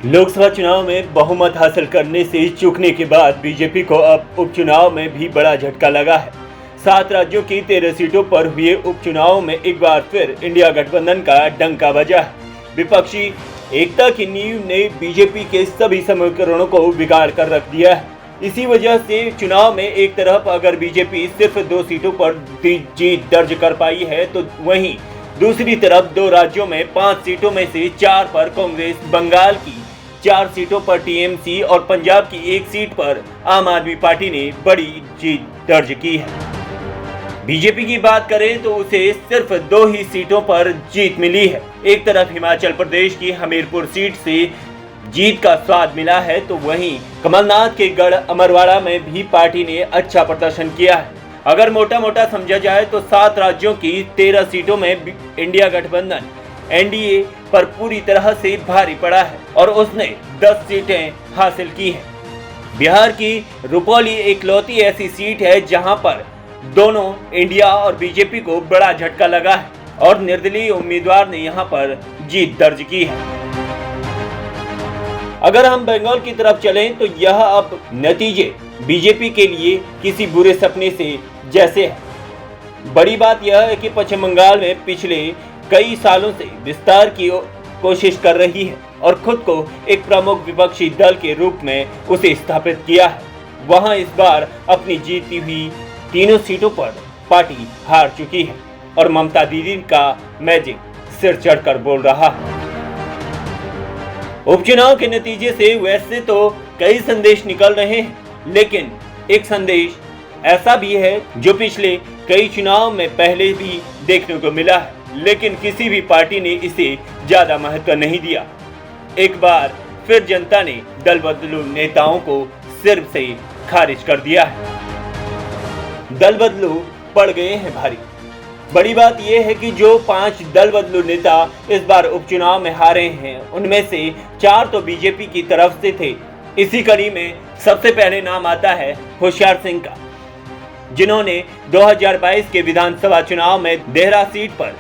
लोकसभा चुनाव में बहुमत हासिल करने से चूकने के बाद बीजेपी को अब उपचुनाव में भी बड़ा झटका लगा है। 7 राज्यों की 13 सीटों पर हुए उपचुनाव में एक बार फिर इंडिया गठबंधन का डंका बजा है। विपक्षी एकता की नींव ने बीजेपी के सभी समीकरणों को बिगाड़ कर रख दिया है। इसी वजह से चुनाव में एक तरफ अगर बीजेपी सिर्फ 2 सीटों पर जीत दर्ज कर पाई है, तो वहीं दूसरी तरफ 2 राज्यों में 5 सीटों में से 4 पर कांग्रेस, बंगाल की 4 सीटों पर टीएमसी और पंजाब की 1 सीट पर आम आदमी पार्टी ने बड़ी जीत दर्ज की है। बीजेपी की बात करें तो उसे सिर्फ 2 ही सीटों पर जीत मिली है। एक तरफ हिमाचल प्रदेश की हमीरपुर सीट से जीत का स्वाद मिला है, तो वहीं कमलनाथ के गढ़ अमरवाड़ा में भी पार्टी ने अच्छा प्रदर्शन किया है। अगर मोटा मोटा समझा जाए तो 7 राज्यों की 13 सीटों में इंडिया गठबंधन एनडीए पर पूरी तरह से भारी पड़ा है और उसने 10 सीटें हासिल की हैं। बिहार की रुपौली एकलौती ऐसी सीट है जहां पर दोनों इंडिया और बीजेपी को बड़ा झटका लगा है और निर्दलीय उम्मीदवार ने यहां पर जीत दर्ज की है। अगर हम बंगाल की तरफ चलें तो यह अब नतीजे बीजेपी के लिए किसी बुरे सपने से जैसे है। बड़ी बात यह है कि पश्चिम बंगाल में पिछले कई सालों से विस्तार की कोशिश कर रही है और खुद को एक प्रमुख विपक्षी दल के रूप में उसे स्थापित किया है। वहां इस बार अपनी जीती हुई 3 सीटों पर पार्टी हार चुकी है और ममता दीदी का मैजिक सिर चढ़कर बोल रहा है। उपचुनाव के नतीजे से वैसे तो कई संदेश निकल रहे हैं, लेकिन एक संदेश ऐसा भी है जो पिछले कई चुनाव में पहले भी देखने को मिला है, लेकिन किसी भी पार्टी ने इसे ज्यादा महत्व नहीं दिया। एक बार फिर जनता ने दल बदलू नेताओं को सिर से खारिज कर दिया है। दल बदलू पड़ गए हैं भारी। बड़ी बात यह है कि जो 5 दल बदलू नेता इस बार उपचुनाव में हारे हैं, उनमें से 4 तो बीजेपी की तरफ से थे। इसी कड़ी में सबसे पहले नाम आता है होशियार सिंह का, जिन्होंने 2022 के विधानसभा चुनाव में देहरा सीट पर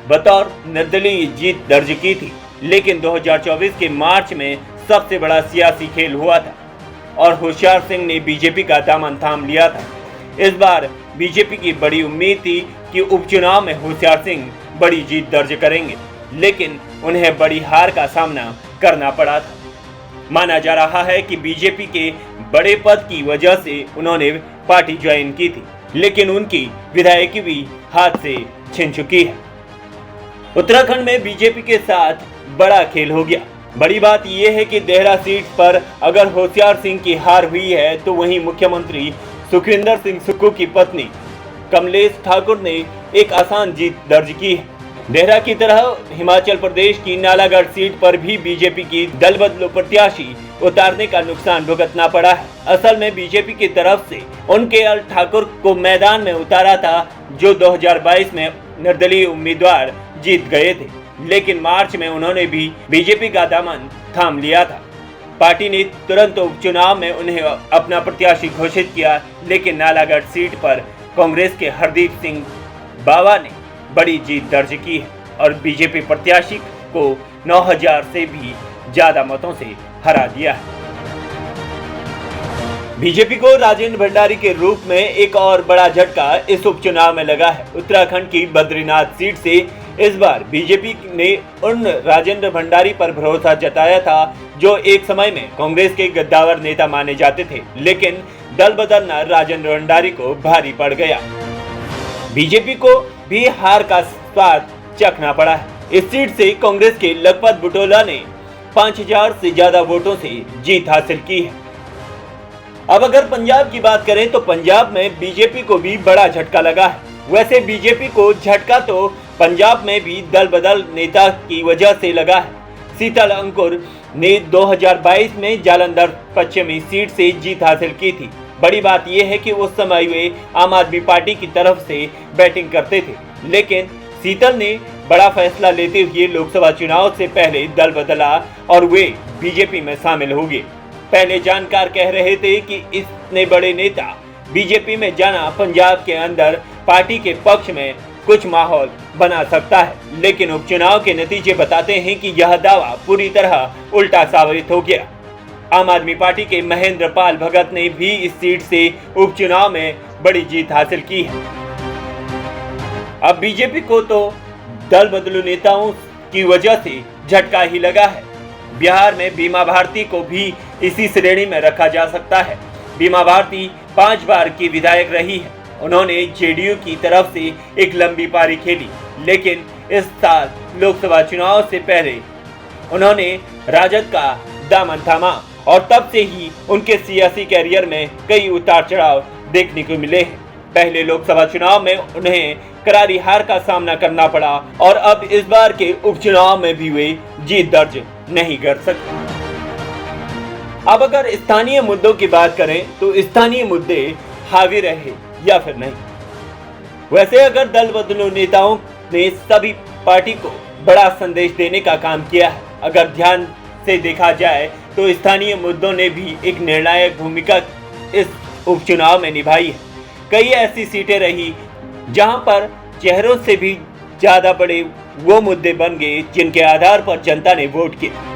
बतौर निर्दलीय जीत दर्ज की थी, लेकिन 2024 के मार्च में सबसे बड़ा सियासी खेल हुआ था और होशियार सिंह ने बीजेपी का दामन थाम लिया था। इस बार बीजेपी की बड़ी उम्मीद थी कि उपचुनाव में होशियार सिंह बड़ी जीत दर्ज करेंगे, लेकिन उन्हें बड़ी हार का सामना करना पड़ा था। माना जा रहा है कि बीजेपी के बड़े पद की वजह से उन्होंने पार्टी ज्वाइन की थी, लेकिन उनकी विधायकी भी हाथ से छिन चुकी है। उत्तराखंड में बीजेपी के साथ बड़ा खेल हो गया। बड़ी बात यह है कि देहरा सीट पर अगर होशियार सिंह की हार हुई है, तो वहीं मुख्यमंत्री सुखविंदर सिंह सुक्खू की पत्नी कमलेश ठाकुर ने एक आसान जीत दर्ज की है। देहरा की तरह हिमाचल प्रदेश की नालागढ़ सीट पर भी बीजेपी की दल बदलू प्रत्याशी उतारने का नुकसान भुगतना पड़ा है। असल में बीजेपी की तरफ से उनके एल ठाकुर को मैदान में उतारा था, जो 2022 में निर्दलीय उम्मीदवार जीत गए थे, लेकिन मार्च में उन्होंने भी बीजेपी का दामन थाम लिया था। पार्टी ने तुरंत उपचुनाव में उन्हें अपना प्रत्याशी घोषित किया, लेकिन नालागढ़ सीट पर कांग्रेस के हरदीप सिंह बावा ने बड़ी जीत दर्ज की है और बीजेपी प्रत्याशी को 9000 से भी ज्यादा मतों से हरा दिया है। बीजेपी को राजेंद्र भंडारी के रूप में एक और बड़ा झटका इस उपचुनाव में लगा है। उत्तराखंड की बद्रीनाथ सीट से इस बार बीजेपी ने उन राजेंद्र भंडारी पर भरोसा जताया था जो एक समय में कांग्रेस के गद्दावर नेता माने जाते थे, लेकिन दल बदलना राजेंद्र भंडारी को भारी पड़ गया। बीजेपी को भी हार का स्वाद चखना पड़ा है। इस सीट से कांग्रेस के लखपत बुटोला ने 5000 से ज्यादा वोटों से जीत हासिल की है। अब अगर पंजाब की बात करें तो पंजाब में बीजेपी को भी बड़ा झटका लगा है। वैसे बीजेपी को झटका तो पंजाब में भी दल बदल नेता की वजह से लगा है। शीतल अंकुर ने 2022 में जालंधर पश्चिमी सीट से जीत हासिल की थी। बड़ी बात यह है कि उस समय वे आम आदमी पार्टी की तरफ से बैटिंग करते थे, लेकिन शीतल ने बड़ा फैसला लेते हुए लोकसभा चुनाव से पहले दल बदला और वे बीजेपी में शामिल हो गए। पहले जानकार कह रहे थे कि इतने बड़े नेता बीजेपी में जाना पंजाब के अंदर पार्टी के पक्ष में कुछ माहौल बना सकता है, लेकिन उपचुनाव के नतीजे बताते हैं कि यह दावा पूरी तरह उल्टा साबित हो गया। आम आदमी पार्टी के महेंद्र पाल भगत ने भी इस सीट से उपचुनाव में बड़ी जीत हासिल की है। अब बीजेपी को तो दल बदलू नेताओं की वजह से झटका ही लगा है। बिहार में बीमा भारती को भी इसी श्रेणी में रखा जा सकता है। बीमा भारती 5 बार की विधायक रही है। उन्होंने जेडीयू की तरफ से एक लंबी पारी खेली, लेकिन इस साल लोकसभा चुनाव से पहले उन्होंने राजद का दामन थामा और तब से ही उनके सियासी कैरियर में कई उतार चढ़ाव देखने को मिले हैं। पहले लोकसभा चुनाव में उन्हें करारी हार का सामना करना पड़ा और अब इस बार के उपचुनाव में भी वे जीत दर्ज नहीं कर सकते। अब अगर स्थानीय मुद्दों की बात करें तो स्थानीय मुद्दे हावी रहे या फिर नहीं। वैसे अगर दल बदलू नेताओं ने सभी पार्टी को बड़ा संदेश देने का काम किया है, अगर ध्यान से देखा जाए तो स्थानीय मुद्दों ने भी एक निर्णायक भूमिका इस उपचुनाव में निभाई है। कई ऐसी सीटें रही जहां पर चेहरों से भी ज्यादा बड़े वो मुद्दे बन गए जिनके आधार पर जनता ने वोट किया।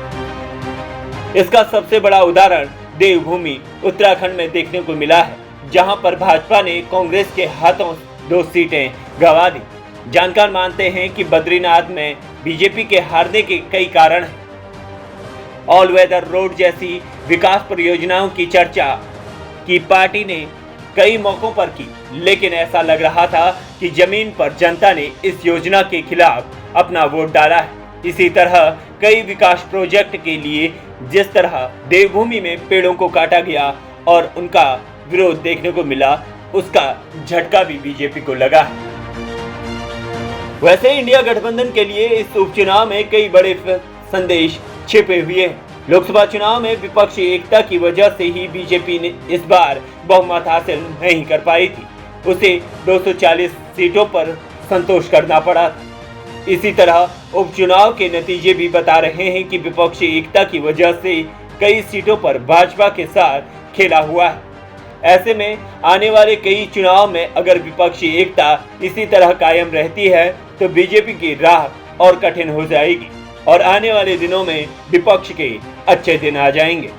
इसका सबसे बड़ा उदाहरण देवभूमि उत्तराखंड में देखने को मिला है, जहां पर भाजपा ने कांग्रेस के हाथों 2 सीटें गंवा दी। जानकार मानते हैं कि बद्रीनाथ में बीजेपी के हारने के कई कारण हैं। ऑल वेदर रोड जैसी विकास परियोजनाओं की चर्चा की पार्टी ने कई मौकों पर की, लेकिन ऐसा लग रहा था कि जमीन पर जनता ने इस योजना के खिलाफ अपना वोट डाला है। इसी तरह कई विकास प्रोजेक्ट के लिए जिस तरह देवभूमि में पेड़ों को काटा गया और उनका विरोध देखने को मिला, उसका झटका भी बीजेपी को लगा है। वैसे इंडिया गठबंधन के लिए इस उपचुनाव में कई बड़े संदेश छिपे हुए हैं। लोकसभा चुनाव में विपक्षी एकता की वजह से ही बीजेपी ने इस बार बहुमत हासिल नहीं कर पाई थी। उसे 240 सीटों पर संतोष करना पड़ा। इसी तरह उपचुनाव के नतीजे भी बता रहे हैं कि विपक्षी एकता की वजह से कई सीटों पर भाजपा के साथ खेला हुआ है। ऐसे में आने वाले कई चुनाव में अगर विपक्षी एकता इसी तरह कायम रहती है तो बीजेपी की राह और कठिन हो जाएगी और आने वाले दिनों में विपक्ष के अच्छे दिन आ जाएंगे।